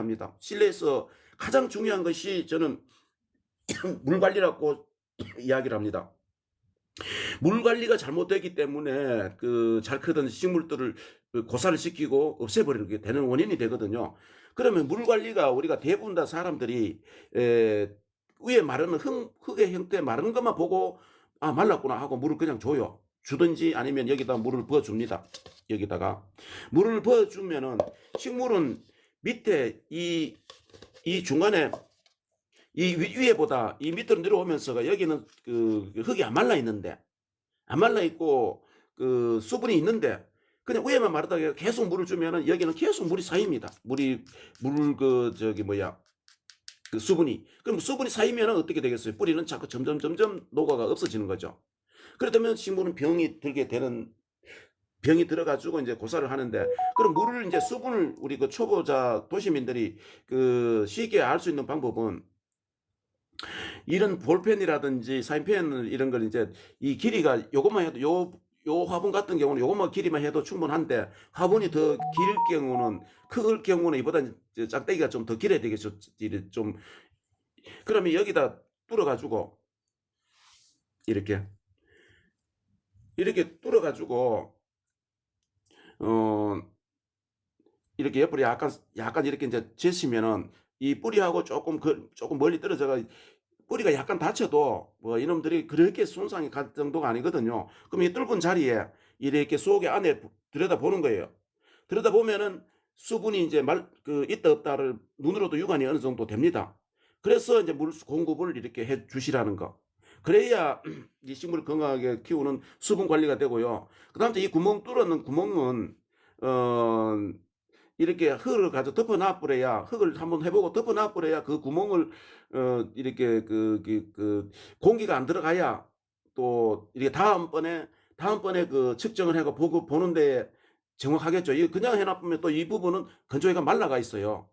합니다. 실내에서 가장 중요한 것이 저는 물 관리라고 이야기를 합니다. 물 관리가 잘못되기 때문에 그 잘 크던 식물들을 고사를 시키고 없애버리게 되는 원인이 되거든요. 그러면 물 관리가 우리가 대부분 다 사람들이 위에 마르는 흙의 형태 마르는 것만 보고 아 말랐구나 하고 물을 그냥 줘요. 주든지 아니면 여기다 물을 부어줍니다. 여기다가 물을 부어주면은 식물은 밑에 이 중간에 이 위에보다 이 밑으로 내려오면서 여기는 그 흙이 안 말라 있는데 안 말라 있고 그 수분이 있는데 그냥 위에만 마르다가 계속 물을 주면은 여기는 계속 물이 쌓입니다. 물이 물 저기 뭐야 그 수분이 그럼 수분이 쌓이면은 어떻게 되겠어요? 뿌리는 자꾸 점점 녹아가 없어지는 거죠. 그렇다면 식물은 병이 들어가지고 이제 고사를 하는데 그럼 물을 이제 수분을 우리 그 초보자 도시민들이 그 쉽게 알 수 있는 방법은 이런 볼펜이라든지 사인펜 이런 걸 이제 이 길이가 요것만 해도 요 화분 같은 경우는 요것만 길이만 해도 충분한데 화분이 더 길 경우는 클 경우는 이보다 짝대기가 좀 더 길어야 되겠죠. 좀 그러면 여기다 뚫어 가지고 이렇게 뚫어 가지고 어 이렇게 옆으로 약간 이렇게 이제 제시면은 이 뿌리하고 조금 멀리 떨어져가 뿌리가 약간 다쳐도 뭐 이놈들이 그렇게 손상이 갈 정도가 아니거든요. 그럼 이 뚫은 자리에 이렇게 속에 안에 들여다보는 거예요. 들여다보면은 수분이 이제 있다 없다를 눈으로도 유관이 어느 정도 됩니다. 그래서 이제 물 공급을 이렇게 해 주시라는 거. 그래야 이 식물을 건강하게 키우는 수분 관리가 되고요. 그다음에 이 구멍 뚫었는 구멍은 어 이렇게 흙을 가지고 덮어놔 버려야 흙을 한번 해보고 덮어놔 버려야 그 구멍을 이렇게 공기가 안 들어가야 또 이렇게 다음번에 그 측정을 해가 보고 보는데 정확하겠죠. 이거 그냥 해놔보면 또 이 부분은 건조기가 말라가 있어요.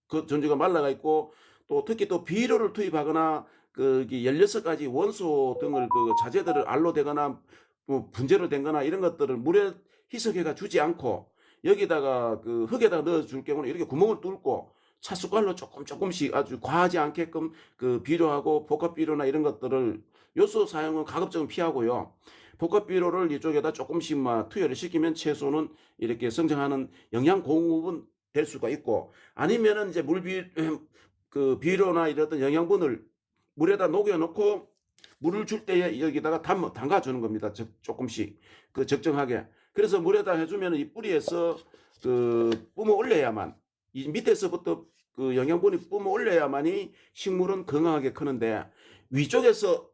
그 전조가 말라가 있고 또 특히 또 비료를 투입하거나 그 16가지 원소 등을 그 자재들을 알로 되거나 뭐 분재로 된 거나 이런 것들을 물에 희석해가 주지 않고 여기다가 그 흙에다 넣어 줄 경우는 이렇게 구멍을 뚫고 차숟갈로 조금씩 아주 과하지 않게끔 그 비료하고 복합 비료나 이런 것들을 요소 사용은 가급적이면 피하고요. 복합 비료를 이쪽에다 조금씩만 투여를 시키면 채소는 이렇게 성장하는 영양 공급은 될 수가 있고 아니면은 이제 그 비료나 이런 영양분을 물에다 녹여 놓고 물을 줄 때에 여기다가 담가 주는 겁니다. 조금씩 그 적정하게. 그래서 물에다 해주면 이 뿌리에서 그 뿜어 올려야만 이 밑에서부터 그 영양분이 뿜어 올려야만이 식물은 건강하게 크는데 위쪽에서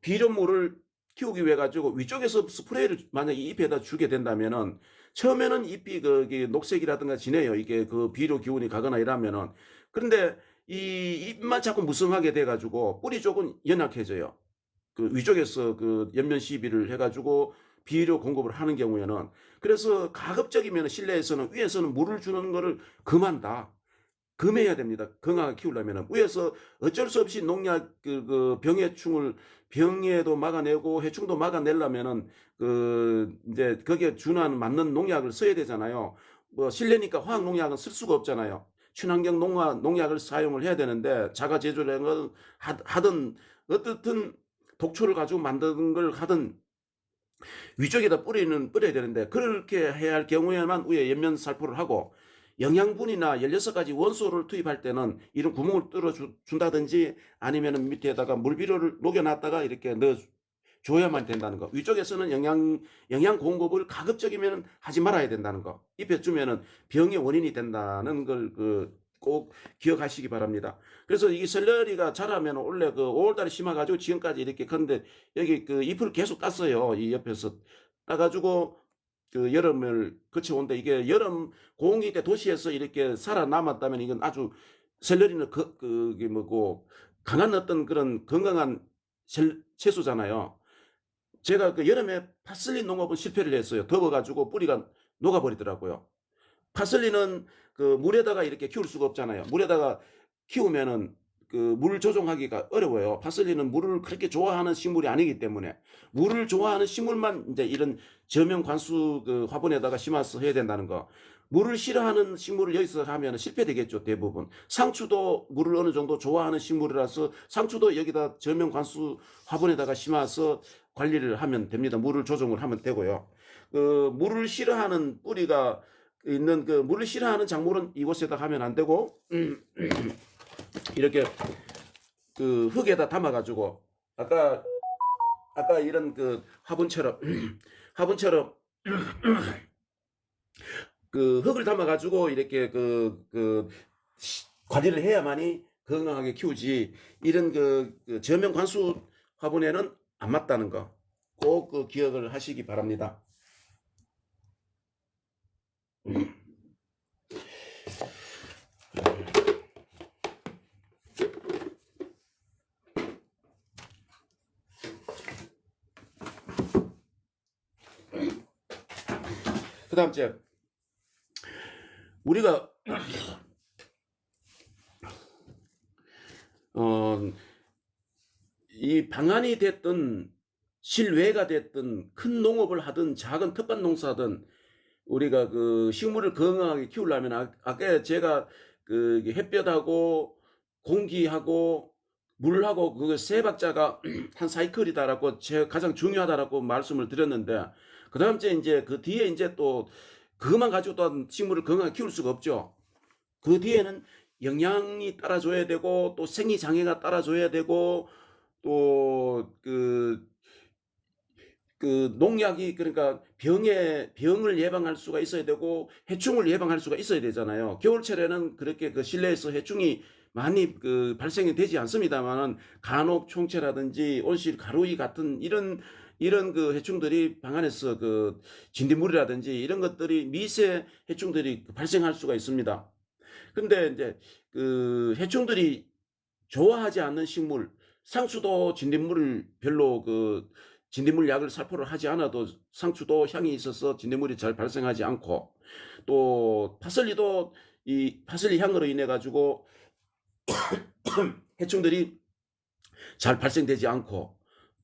비료물을 키우기 위해 가지고 위쪽에서 스프레이를 만약에 잎에다 주게 된다면은 처음에는 잎이 그 녹색이라든가 진해요. 이게 그 비료 기운이 가거나 이러면은 그런데 이 잎만 자꾸 무성하게 돼 가지고 뿌리 쪽은 연약해져요. 그 위쪽에서 그 옆면 시비를 해 가지고 비료 공급을 하는 경우에는 그래서 가급적이면 실내에서는 위에서는 물을 주는 거를 금해야 됩니다. 건강하게 키우려면 위에서 어쩔 수 없이 농약 병해도 막아내고 해충도 막아내려면은 그 이제 거기에 준하는 맞는 농약을 써야 되잖아요. 뭐 실내니까 화학 농약은 쓸 수가 없잖아요. 친환경 농약을 사용을 해야 되는데 자가 제조를 하든 어떻든 독초를 가지고 만든 걸 하든 위쪽에다 뿌려야 되는데 그렇게 해야 할 경우에만 위에 옆면 살포를 하고 영양분이나 16가지 원소를 투입할 때는 이런 구멍을 뚫어 준다든지 아니면 밑에다가 물비료를 녹여놨다가 이렇게 넣어 줘야만 된다는 거. 위쪽에서는 영양 공급을 가급적이면 하지 말아야 된다는 거. 잎에 주면은 병의 원인이 된다는 걸 꼭 기억하시기 바랍니다. 그래서 이 샐러리가 자라면 원래 그 5월달에 심어가지고 지금까지 이렇게 컸는데 여기 그 잎을 계속 땄어요. 이 옆에서 따가지고 그 여름을 거쳐온데 이게 여름 공기 때 도시에서 이렇게 살아남았다면 이건 아주 샐러리는 그게 뭐고 강한 어떤 그런 건강한 채소잖아요. 제가 그 여름에 파슬리 농업은 실패를 했어요. 더워가지고 뿌리가 녹아버리더라고요. 파슬리는 그 물에다가 이렇게 키울 수가 없잖아요. 물에다가 키우면은 그 물 조종하기가 어려워요. 파슬리는 물을 그렇게 좋아하는 식물이 아니기 때문에 물을 좋아하는 식물만 이제 이런 저명 관수 그 화분에다가 심어서 해야 된다는 거. 물을 싫어하는 식물을 여기서 하면 실패되겠죠, 대부분. 상추도 물을 어느 정도 좋아하는 식물이라서 상추도 여기다 저면관수 화분에다가 심어서 관리를 하면 됩니다. 물을 조정을 하면 되고요. 물을 싫어하는 뿌리가 있는 물을 싫어하는 작물은 이곳에다 하면 안 되고, 이렇게 흙에다 담아가지고, 아까 이런 화분처럼, 화분처럼, 흙을 담아가지고 이렇게 관리를 해야만이 건강하게 키우지, 이런 저면 관수 화분에는 안 맞다는 거 꼭 기억을 하시기 바랍니다. 그 다음 째 우리가 이 방안이 됐든 실외가 됐든 큰 농업을 하든 작은 텃밭 농사든 우리가 식물을 건강하게 키우려면 아까 제가 햇볕하고 공기하고 물하고 그 세 박자가 한 사이클이다라고 제가 가장 중요하다라고 말씀을 드렸는데, 그 다음 째 이제 그 뒤에 이제 또 그것만 가지고 또 식물을 건강하게 키울 수가 없죠. 그 뒤에는 영양이 따라줘야 되고 또 생리장애가 따라줘야 되고 또 농약이, 그러니까 병을 예방할 수가 있어야 되고 해충을 예방할 수가 있어야 되잖아요. 겨울철에는 그렇게 실내에서 해충이 많이 발생이 되지 않습니다만은 간혹 총체라든지 온실 가루이 같은 이런 해충들이 방 안에서 진딧물이라든지 이런 것들이 미세 해충들이 발생할 수가 있습니다. 근데 이제 해충들이 좋아하지 않는 식물, 상추도 진딧물을 별로 진딧물 약을 살포를 하지 않아도 상추도 향이 있어서 진딧물이 잘 발생하지 않고, 또 파슬리도 이 파슬리 향으로 인해 가지고 해충들이 잘 발생되지 않고,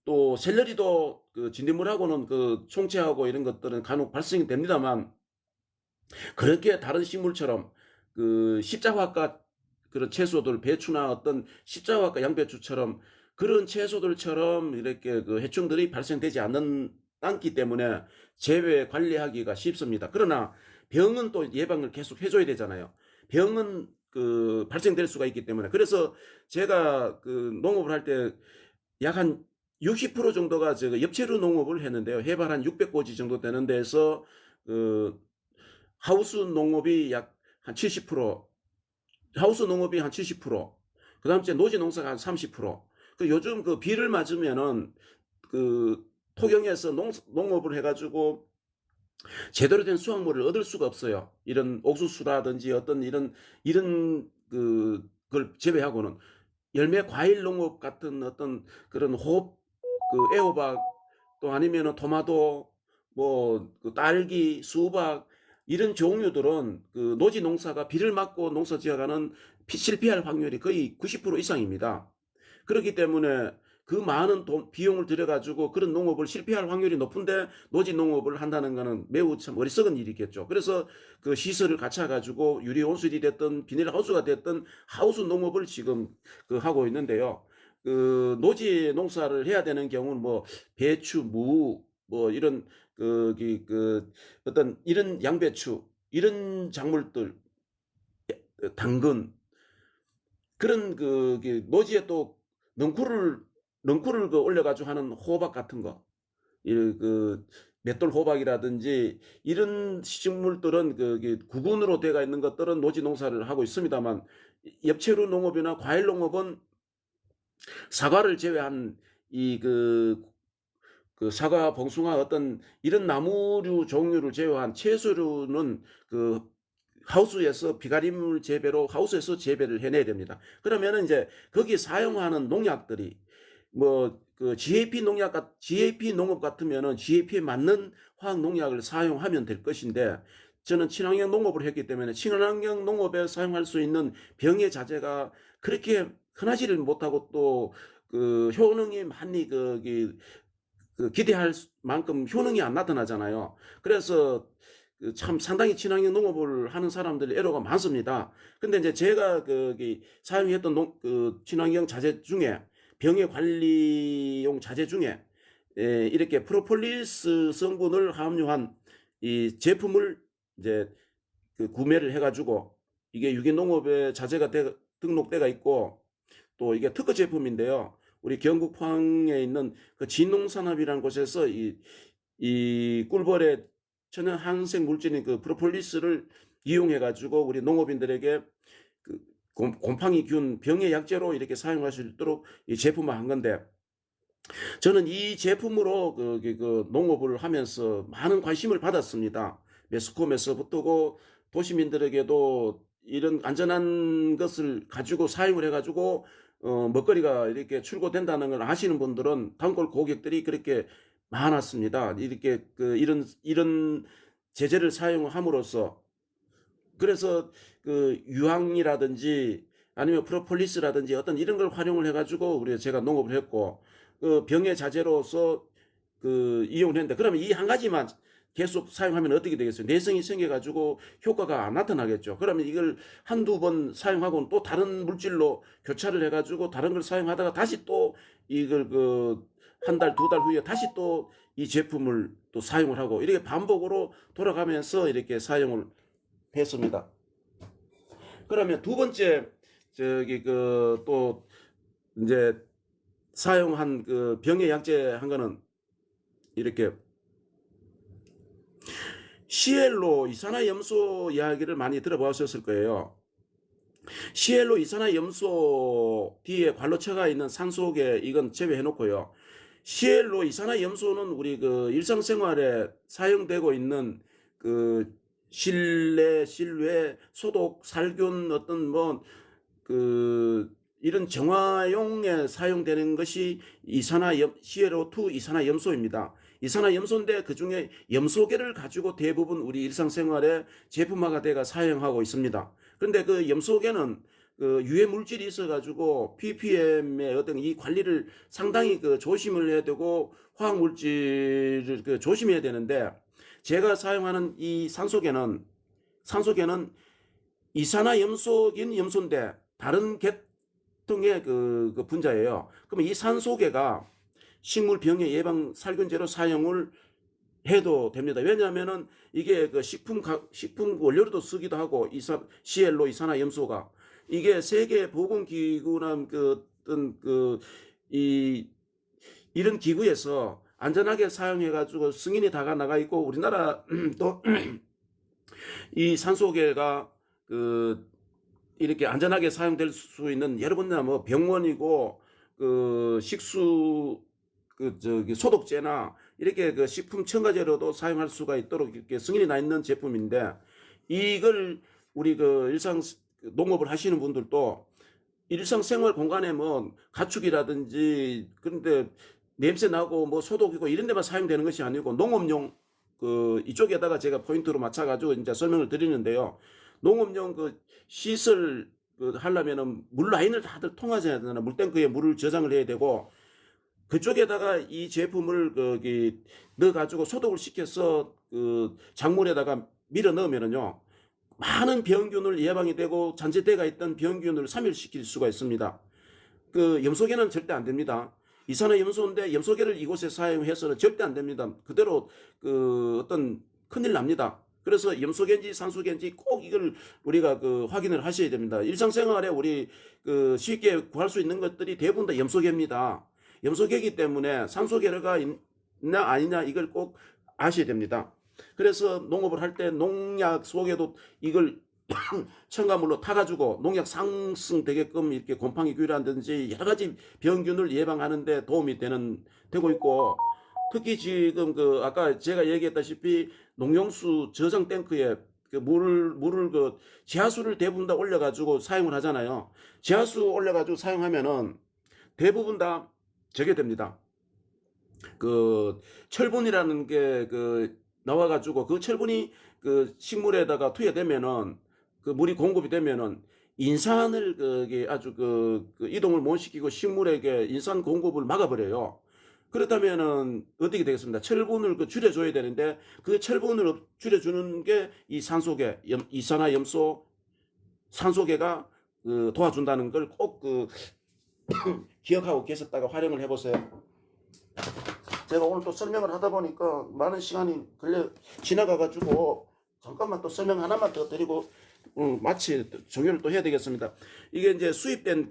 또 샐러리도 진딧물하고는 총체하고 이런 것들은 간혹 발생이 됩니다만, 그렇게 다른 식물처럼 십자화과 그런 채소들, 배추나 어떤 십자화과 양배추처럼 그런 채소들처럼 이렇게 해충들이 발생되지 않기 때문에 재배 관리하기가 쉽습니다. 그러나 병은 또 예방을 계속 해줘야 되잖아요. 병은 발생될 수가 있기 때문에. 그래서 제가 농업을 할 때 약 한 60% 정도가 엽채류 농업을 했는데요. 해발 한 600고지 정도 되는 데서 하우스 농업이 약 한 70%, 하우스 농업이 한 70%, 그 다음 째 노지 농사가 한 30%. 요즘 비를 맞으면은 토경에서 농업을 해가지고 제대로 된 수확물을 얻을 수가 없어요. 이런 옥수수라든지 어떤 이런 걸 제외하고는 열매 과일 농업 같은 어떤 그런 애호박, 또 아니면은 토마토, 뭐 딸기, 수박 이런 종류들은 노지 농사가 비를 맞고 농사 지어가는 실패할 확률이 거의 90% 이상입니다. 그렇기 때문에 그 많은 비용을 들여가지고 그런 농업을 실패할 확률이 높은데 노지 농업을 한다는 것은 매우 참 어리석은 일이겠죠. 그래서 시설을 갖춰가지고 유리 온실이 됐든 비닐하우스가 됐든 하우스 농업을 지금 하고 있는데요. 노지 농사를 해야 되는 경우는 뭐 배추, 무, 뭐 이런 어떤 이런 양배추 이런 작물들, 당근, 그런 노지에 또 넝쿨을 올려가지고 하는 호박 같은 거, 맷돌 호박이라든지 이런 식물들은 구근으로 되어 있는 것들은 노지 농사를 하고 있습니다만, 엽채류 농업이나 과일 농업은 사과를 제외한 사과, 봉숭아 어떤 이런 나무류 종류를 제외한 채소류는 하우스에서 비가림 재배로 하우스에서 재배를 해내야 됩니다. 그러면은 이제 거기 사용하는 농약들이 뭐 GAP 농업 같으면은 GAP에 맞는 화학 농약을 사용하면 될 것인데, 저는 친환경 농업을 했기 때문에 친환경 농업에 사용할 수 있는 병의 자재가 그렇게 흔하지를 못하고 또 효능이 많이 기대할 만큼 효능이 안 나타나잖아요. 그래서 그 참 상당히 친환경 농업을 하는 사람들이 애로가 많습니다. 근데 이제 제가 거기 사용했던 친환경 자재 중에 병해 관리용 자재 중에 이렇게 프로폴리스 성분을 함유한 이 제품을 이제 구매를 해가지고 이게 유기농업의 자재가 등록대가 있고 또 이게 특허 제품인데요. 우리 경북 포항에 있는 그 진농산업이라는 곳에서 이 꿀벌의 천연 항생 물질인 그 프로폴리스를 이용해 가지고 우리 농업인들에게 그 곰팡이균 병의 약재로 이렇게 사용할 수 있도록 이 제품을 한 건데, 저는 이 제품으로 그 농업을 하면서 많은 관심을 받았습니다. 매스컴에서부터고 도시민들에게도 이런 안전한 것을 가지고 사용을 해가지고 먹거리가 이렇게 출고된다는 걸 아시는 분들은 단골 고객들이 그렇게 많았습니다. 이렇게 이런 제재를 사용함으로써, 그래서 유황이라든지 아니면 프로폴리스라든지 어떤 이런 걸 활용을 해가지고 제가 농업을 했고, 병의 자재로서 이용을 했는데, 그러면 이 한 가지만 계속 사용하면 어떻게 되겠어요? 내성이 생겨가지고 효과가 안 나타나겠죠. 그러면 이걸 한두 번 사용하고는 또 다른 물질로 교차를 해가지고 다른 걸 사용하다가 다시 또 이걸 한 달, 두 달 후에 다시 또 이 제품을 또 사용을 하고, 이렇게 반복으로 돌아가면서 이렇게 사용을 했습니다. 그러면 두 번째, 또 이제 사용한 병의 약재 한 거는 이렇게 시엘로 이산화염소 이야기를 많이 들어보셨을 거예요. 시엘로 이산화염소 뒤에 관로체가 있는 산소계 이건 제외해 놓고요. 시엘로 이산화염소는 우리 일상생활에 사용되고 있는 실내, 실외 소독, 살균 어떤 이런 정화용에 사용되는 것이 시엘O2 이산화염소입니다. 이산화염소인데 그 중에 염소계를 가지고 대부분 우리 일상생활에 제품화가 돼가 사용하고 있습니다. 그런데 그 염소계는 유해 물질이 있어가지고 ppm의 어떤 이 관리를 상당히 조심을 해야 되고 화학 물질을 조심해야 되는데, 제가 사용하는 이 산소계는 이산화염소긴 염소인데 다른 계통의 분자예요. 그러면 이 산소계가 식물 병해 예방 살균제로 사용을 해도 됩니다. 왜냐하면은 이게 식품 원료로도 쓰기도 하고, 시엘로 이산화염소가 이게 세계보건기구나 이런 기구에서 안전하게 사용해가지고 승인이 다가 나가 있고, 우리나라 또 이 산소계가 이렇게 안전하게 사용될 수 있는 여러 군데나 병원이고 식수 소독제나 이렇게 식품 첨가제로도 사용할 수가 있도록 이렇게 승인이 나 있는 제품인데, 이걸 우리 일상 농업을 하시는 분들도 일상생활 공간에 가축이라든지 그런데 냄새 나고 소독이고 이런 데만 사용되는 것이 아니고, 농업용 이쪽에다가 제가 포인트로 맞춰가지고 이제 설명을 드리는데요. 농업용 시설 하려면은 물 라인을 다들 통하셔야 되나, 물탱크에 물을 저장을 해야 되고, 그쪽에다가 이 제품을 넣어가지고 소독을 시켜서 작물에다가 밀어 넣으면은요, 많은 병균을 예방이 되고 잔재대가 있던 병균을 사멸시킬 수가 있습니다. 염소계는 절대 안 됩니다. 이산화염소인데 염소계를 이곳에 사용해서는 절대 안 됩니다. 그대로 어떤 큰일 납니다. 그래서 염소계인지 산소계인지 꼭 이걸 우리가 확인을 하셔야 됩니다. 일상생활에 우리 쉽게 구할 수 있는 것들이 대부분 다 염소계입니다. 염소계이기 때문에 산소계가 있나 아니냐 이걸 꼭 아셔야 됩니다. 그래서 농업을 할 때 농약 속에도 이걸 첨가물로 타가지고 농약 상승되게끔 이렇게 곰팡이균이라든지 여러 가지 병균을 예방하는 데 도움이 되고 있고, 특히 지금 아까 제가 얘기했다시피 농용수 저장 탱크에 물을 지하수를 대부분 다 올려가지고 사용을 하잖아요. 지하수 올려가지고 사용하면은 대부분 다 저게 됩니다. 철분이라는 게 나와가지고 철분이 식물에다가 투여되면은 물이 공급이 되면은 인산을 아주 이동을 못 시키고 식물에게 인산 공급을 막아버려요. 그렇다면은 어떻게 되겠습니까? 철분을 줄여줘야 되는데 그 철분을 줄여주는 게 이 산소계, 이산화염소, 산소계가 도와준다는 걸 꼭 기억하고 계셨다가 활용을 해보세요. 제가 오늘 또 설명을 하다 보니까 많은 시간이 지나가가지고 잠깐만 또 설명 하나만 더 드리고 마치 종료를 또 해야 되겠습니다. 이게 이제 수입된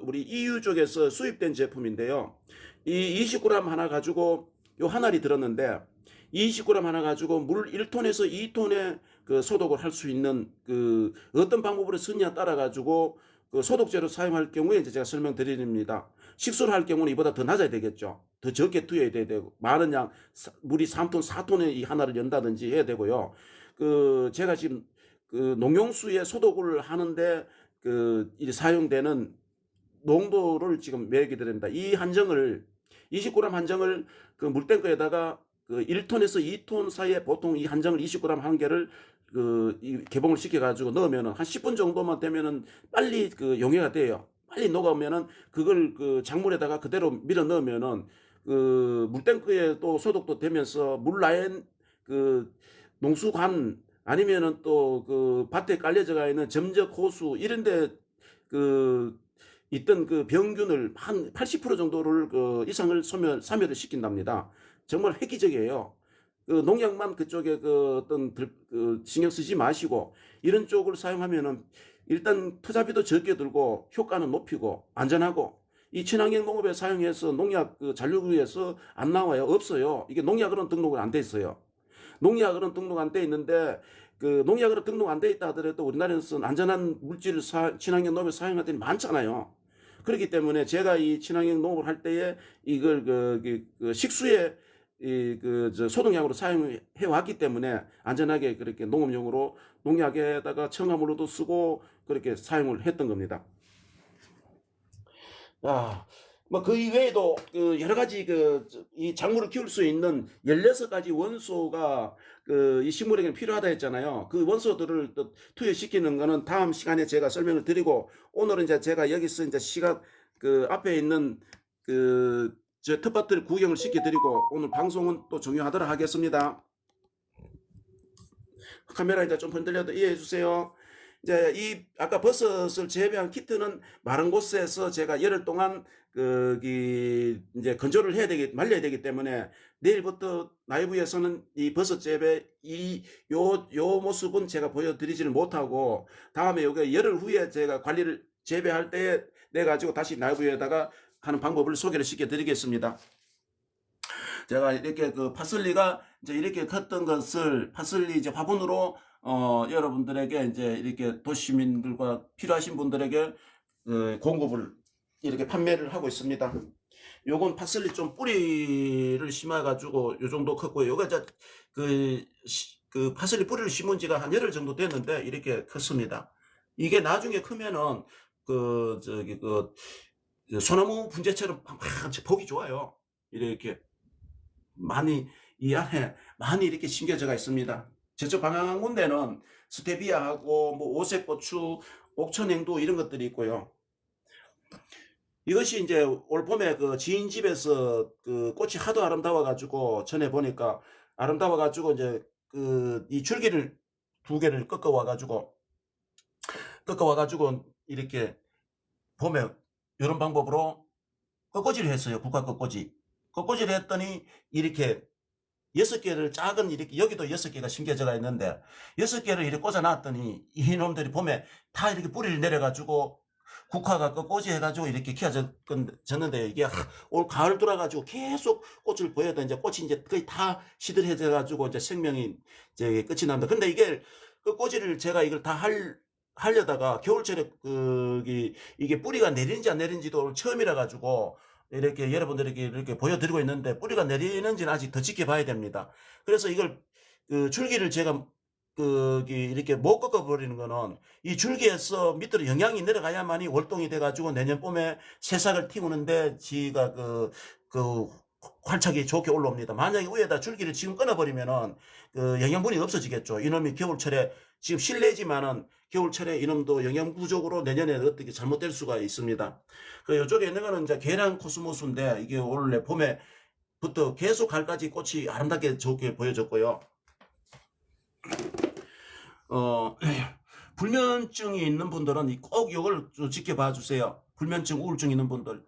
우리 EU 쪽에서 수입된 제품인데요. 이 20g 하나 가지고 요 한 알이 들었는데 20g 하나 가지고 물 1톤에서 2톤의 소독을 할 수 있는 어떤 방법으로 쓰느냐 따라 가지고 소독제로 사용할 경우에 이제 제가 설명드립니다. 식수를 할 경우는 이보다 더 낮아야 되겠죠. 더 적게 투여해야 되고 많은 양 물이 3톤, 4톤의 이 하나를 연다든지 해야 되고요. 제가 지금 농용수에 소독을 하는데 사용되는 농도를 지금 매기게 됩니다. 이 한정을 20g 한정을 물탱크에다가 1톤에서 2톤 사이에 보통 이 한정을 20g 한 개를 개봉을 시켜 가지고 넣으면은 한 10분 정도만 되면은 빨리 용해가 돼요. 빨리 녹아오면은 그걸 작물에다가 그대로 밀어 넣으면은 물탱크에 또 소독도 되면서 물라인 농수관 아니면은 또 밭에 깔려져 있는 점적 호수 이런데 있던 병균을 한 80% 정도를 이상을 사멸을 시킨답니다. 정말 획기적이에요. 농약만 그쪽에 어떤 신경 쓰지 마시고 이런 쪽을 사용하면은 일단 투자비도 적게 들고 효과는 높이고 안전하고 이 친환경 농업에 사용해서 농약 잔류구에서 안 나와요. 없어요. 이게 농약으로는 등록을 안 돼 있어요. 농약으로는 등록 안 돼 있는데 농약으로 등록 안 돼 있다 하더라도 우리나라에서는 안전한 물질을 친환경 농업에 사용할 때는 많잖아요. 그렇기 때문에 제가 이 친환경 농업을 할 때에 이걸 식수에 소독약으로 사용해 왔기 때문에 안전하게 그렇게 농업용으로 농약에다가 첨가물로도 쓰고 그렇게 사용을 했던 겁니다. 뭐 그 이외에도 여러 가지 이 작물을 키울 수 있는 16가지 원소가 이 식물에게는 필요하다 했잖아요. 그 원소들을 또 투여시키는 거는 다음 시간에 제가 설명을 드리고 오늘은 이제 제가 여기서 이제 앞에 있는 저 텃밭을 구경을 시켜드리고 오늘 방송은 또 종료하도록 하겠습니다. 카메라 이제 좀 흔들려도 이해해 주세요. 이제 아까 버섯을 재배한 키트는 마른 곳에서 제가 열흘 동안 이제 건조를 말려야 되기 때문에 내일부터 라이브에서는 이 버섯 재배 요 모습은 제가 보여드리지를 못하고 다음에 요게 열흘 후에 제가 관리를 재배할 때 내 가지고 다시 라이브에다가 하는 방법을 소개를 시켜 드리겠습니다. 제가 이렇게 파슬리가 이제 이렇게 컸던 것을 파슬리 이제 화분으로 여러분들에게 이제 이렇게 도시민들과 필요하신 분들에게 공급을 이렇게 판매를 하고 있습니다. 요건 파슬리 좀 뿌리를 심어 가지고 요 정도 컸고요. 요가 이제 파슬리 뿌리를 심은 지가 한 열흘 정도 됐는데 이렇게 컸습니다. 이게 나중에 크면은 소나무 분재처럼 보기 좋아요. 이렇게 이 안에 많이 이렇게 심겨져가 있습니다. 저쪽 방향 군데는 스테비아하고 뭐 오색고추, 옥천행두 이런 것들이 있고요. 이것이 이제 올 봄에 지인 집에서 꽃이 하도 아름다워 가지고 전에 보니까 아름다워 가지고 이제 이 줄기를 2개를 꺾어 와 가지고 이렇게 봄에 이런 방법으로 꺾어지를 했어요. 국화 꺾어지를 했더니 이렇게 6개를 작은 이렇게 여기도 6개가 심겨져가 있는데 6개를 이렇게 꽂아 놨더니 이놈들이 봄에 다 이렇게 뿌리를 내려가지고 국화가 꺾어지 해가지고 이렇게 키워졌는데 이게 올 가을 돌아가지고 계속 꽃을 보여도 이제 꽃이 이제 거의 다 시들해져 가지고 이제 생명이 이제 끝이 납니다. 근데 이게 꼬지를 제가 이걸 다 하려다가 겨울철에 이게 뿌리가 내리는지 안 내리는지도 처음이라 가지고 이렇게 여러분들에게 이렇게 보여드리고 있는데 뿌리가 내리는지는 아직 더 지켜봐야 됩니다. 그래서 이걸 줄기를 제가 이렇게 못 꺾어버리는 거는 이 줄기에서 밑으로 영양이 내려가야만이 월동이 돼가지고 내년 봄에 새싹을 틔우는데 지가 활착이 좋게 올라옵니다. 만약에 위에다 줄기를 지금 끊어버리면은 영양분이 없어지겠죠. 이놈이 겨울철에 지금 실내지만은 겨울철에 이놈도 영양 부족으로 내년에 어떻게 잘못될 수가 있습니다. 이쪽에 있는 거는 이제 계란 코스모스인데 이게 원래 봄에 부터 계속 가을까지 꽃이 아름답게 좋게 보여졌고요. 불면증이 있는 분들은 꼭 이걸 지켜봐 주세요. 불면증, 우울증 있는 분들.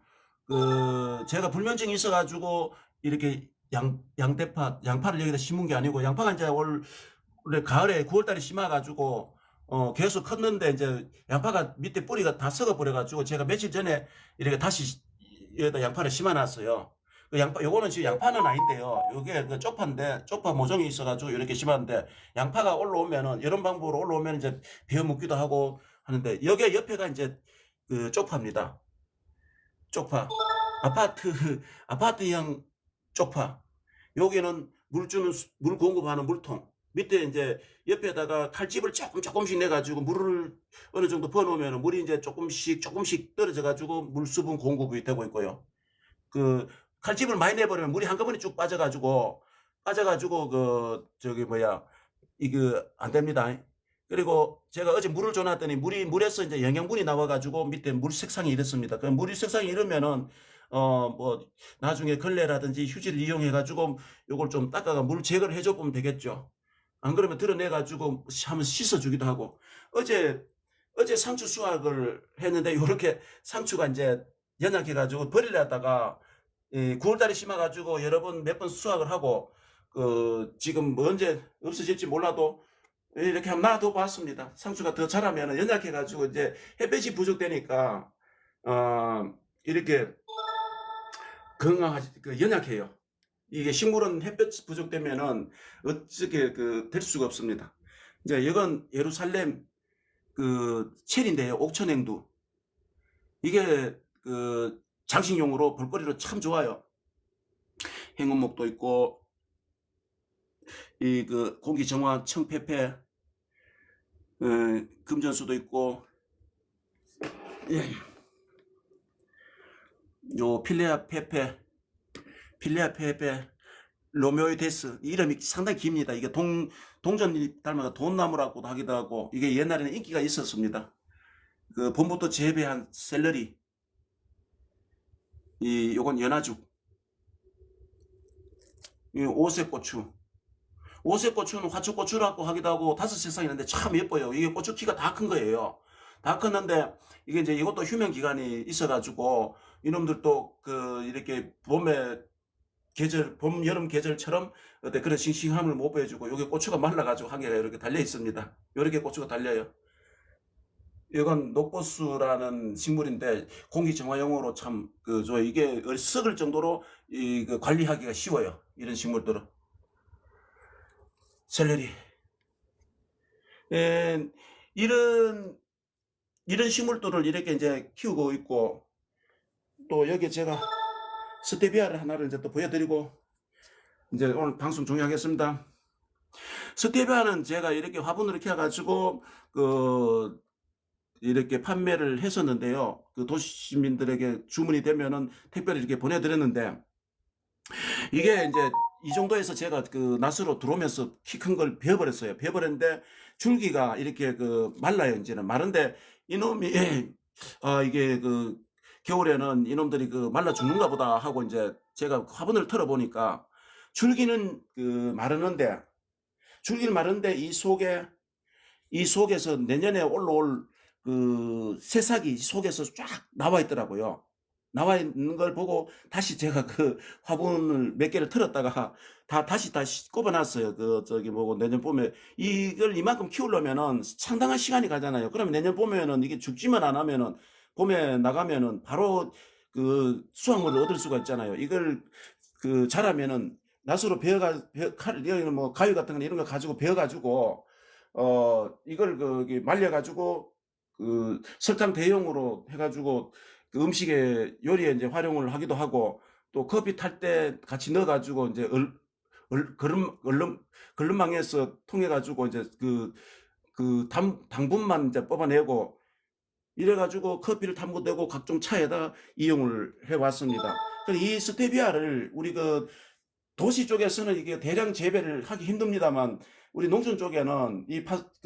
제가 불면증이 있어가지고 이렇게 양파를 여기다 심은 게 아니고, 양파가 이제 원래 가을에 9월달에 심어가지고 계속 컸는데 이제 양파가 밑에 뿌리가 다 썩어버려가지고 제가 며칠 전에 이렇게 다시 여기다 양파를 심어놨어요. 그 양파, 요거는 지금 양파는 아닌데요. 요게 그 쪽파인데, 쪽파 모종이 있어가지고 이렇게 심었는데, 양파가 올라오면은, 이런 방법으로 올라오면 이제 베어 묻기도 하고 하는데, 여기 옆에가 이제 그 쪽파입니다. 쪽파. 아파트형 쪽파. 여기는 물 공급하는 물통. 밑에 이제 옆에다가 칼집을 조금씩 내가지고 물을 어느 정도 부어놓으면 물이 이제 조금씩 떨어져가지고 물수분 공급이 되고 있고요. 칼집을 많이 내버리면 물이 한꺼번에 쭉 빠져가지고 이거 안 됩니다. 그리고 제가 어제 물을 줘놨더니 물에서 이제 영양분이 나와가지고 밑에 물 색상이 이렇습니다. 그 물 색상이 이러면은 나중에 걸레라든지 휴지를 이용해가지고 요걸 좀 닦아가 물 제거를 해줘 보면 되겠죠. 안 그러면 드러내가지고 한번 씻어주기도 하고. 어제 상추 수확을 했는데 요렇게 상추가 이제 연약해가지고 버리려다가 9월달에 심어가지고 몇 번 수확을 하고, 지금 언제 없어질지 몰라도 이렇게 한번 놔둬 봤습니다. 상추가 더 자라면 연약해가지고 이제 햇볕이 부족되니까, 이렇게 연약해요. 이게 식물은 햇볕이 부족되면은 어떻게 될 수가 없습니다. 이제 이건 예루살렘 체리인데요. 옥천행두. 이게 장식용으로 볼거리로 참 좋아요. 행운목도 있고, 공기정화 청페페, 금전수도 있고, 예. 요 필레아 페페, 로메오이데스, 이름이 상당히 깁니다. 이게 동전 닮아가 돈나무라고도 하기도 하고, 이게 옛날에는 인기가 있었습니다. 봄부터 재배한 샐러리, 요건 연화죽, 오색고추는 화초고추라고 하기도 하고 다섯 색상이 있는데 참 예뻐요. 이게 고추 키가 다 큰 거예요. 다 컸는데 이게 이제 이것도 휴면 기간이 있어가지고 이놈들도 이렇게 봄, 여름 계절처럼 그런 싱싱함을 못 보여주고, 여기 고추가 말라가지고 한 개가 이렇게 달려 있습니다. 이렇게 고추가 달려요. 이건 녹보수라는 식물인데 공기정화용으로 참 이게 썩을 정도로 관리하기가 쉬워요. 이런 식물들은. 샐러리. 이런 식물들을 이렇게 이제 키우고 있고, 또 여기 제가 스테비아를 하나를 이제 또 보여드리고 이제 오늘 방송 종료하겠습니다. 스테비아는 제가 이렇게 화분으로 키워가지고 이렇게 판매를 했었는데요. 도시 시민들에게 주문이 되면은 택배를 이렇게 보내드렸는데, 이게 이제 이 정도에서 제가 낫으로 들어오면서 키 큰 걸 베어버렸어요. 베어버렸는데 줄기가 이렇게 말라요. 이제는 마른데 이놈이 이게 겨울에는 이놈들이 말라 죽는가 보다 하고 이제 제가 화분을 털어보니까 줄기는 마르는데 이 속에서 내년에 올라올 새싹이 속에서 쫙 나와 있더라고요. 나와 있는 걸 보고 다시 제가 화분을 몇 개를 틀었다가 다시 꼽아놨어요. 내년 봄에 이걸 이만큼 키우려면은 상당한 시간이 가잖아요. 그러면 내년 봄에는 이게 죽지만 안 하면은 봄에 나가면은 바로 수확물을 얻을 수가 있잖아요. 이걸 자라면은 낫으로 여기는 뭐 가위 같은 거 이런 거 가지고 베어가지고 이걸 말려가지고 설탕 대용으로 해가지고 음식에 요리에 이제 활용을 하기도 하고, 또 커피 탈 때 같이 넣어가지고 이제 걸름망에서 통해가지고 이제 당분만 이제 뽑아내고 이래가지고 커피를 담궈대고 각종 차에다 이용을 해왔습니다. 이 스테비아를 우리 도시 쪽에서는 이게 대량 재배를 하기 힘듭니다만, 우리 농촌 쪽에는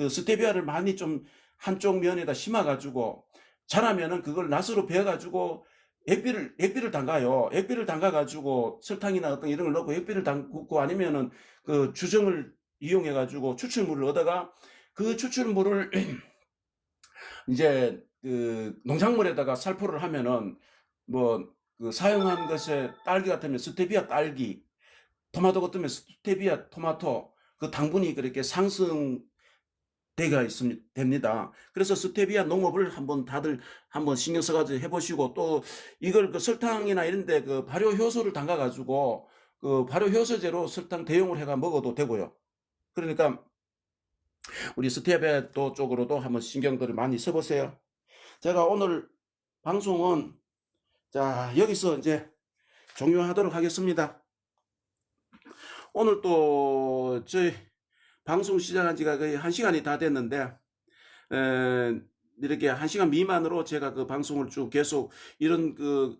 스테비아를 많이 좀 한쪽 면에다 심어가지고 자라면은 그걸 낫으로 베어가지고 액비를 담가요. 액비를 담가 가지고 설탕이나 어떤 이런 걸 넣고 액비를 담고 아니면은 그 주정을 이용해 가지고 추출물을 얻어가 그 추출물을 이제 그 농작물에다가 살포를 하면은 뭐 그 사용한 것에 딸기 같으면 스테비아 딸기, 토마토 같으면 스테비아 토마토 그 당분이 그렇게 됩니다. 그래서 스테비아 농업을 한번 다들 한번 신경 써가지고 해보시고 또 이걸 그 설탕이나 이런데 그 발효 효소를 담가가지고 그 발효 효소제로 설탕 대용을 해가 먹어도 되고요. 그러니까 우리 스테비아 또 쪽으로도 한번 신경들을 많이 써보세요. 제가 오늘 방송은 자 여기서 이제 종료하도록 하겠습니다. 오늘 또 저희 방송 시작한 지가 거의 1시간이 다 됐는데 이렇게 1시간 미만으로 제가 그 방송을 쭉 계속 이런 그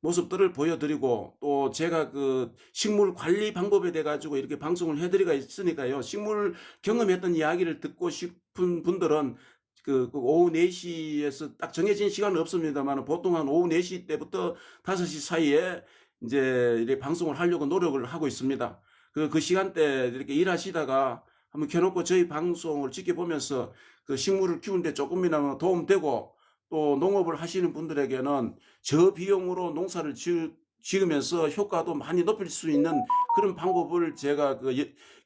모습들을 보여드리고 또 제가 그 식물 관리 방법에 대해 가지고 이렇게 방송을 해드리가 있으니까요. 식물 경험했던 이야기를 듣고 싶은 분들은 그 오후 4시에서 딱 정해진 시간은 없습니다만 보통 한 오후 4시 때부터 5시 사이에 이제 이렇게 방송을 하려고 노력을 하고 있습니다. 그 시간대 이렇게 일하시다가 한번 켜놓고 저희 방송을 지켜보면서 그 식물을 키우는데 조금이나마 도움되고 또 농업을 하시는 분들에게는 저비용으로 농사를 지으면서 효과도 많이 높일 수 있는 그런 방법을 제가 그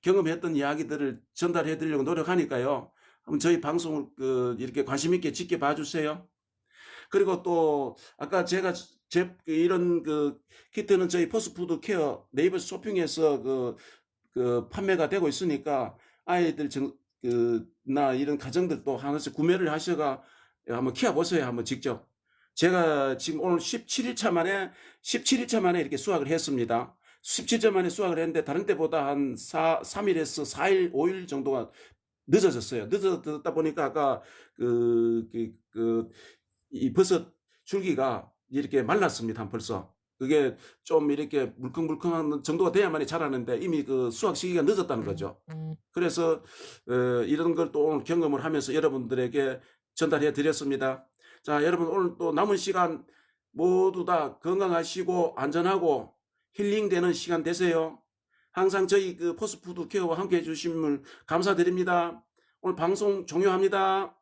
경험했던 이야기들을 전달해 드리려고 노력하니까요. 한번 저희 방송을 그 이렇게 관심 있게 지켜봐 주세요. 그리고 또 아까 제가 이런 그 키트는 저희 포스푸드 케어 네이버 쇼핑에서 그 판매가 되고 있으니까 아이들 나 이런 가정들도 하나씩 구매를 하셔가 한번 키워보세요. 한번 직접. 제가 지금 오늘 17일차 만에 이렇게 수확을 했습니다. 17일 만에 수확을 했는데 다른 때보다 한 3일에서 4일, 5일 정도가 늦어졌어요. 늦어졌다 보니까 아까 이 버섯 줄기가 이렇게 말랐습니다. 벌써. 그게 좀 이렇게 물컹물컹한 정도가 돼야만이 자라는데 이미 그 수확 시기가 늦었다는 거죠. 그래서 이런 걸 또 오늘 경험을 하면서 여러분들에게 전달해 드렸습니다. 자, 여러분 오늘 또 남은 시간 모두 다 건강하시고 안전하고 힐링되는 시간 되세요. 항상 저희 그 포스푸드 케어와 함께 해주신 분 감사드립니다. 오늘 방송 종료합니다.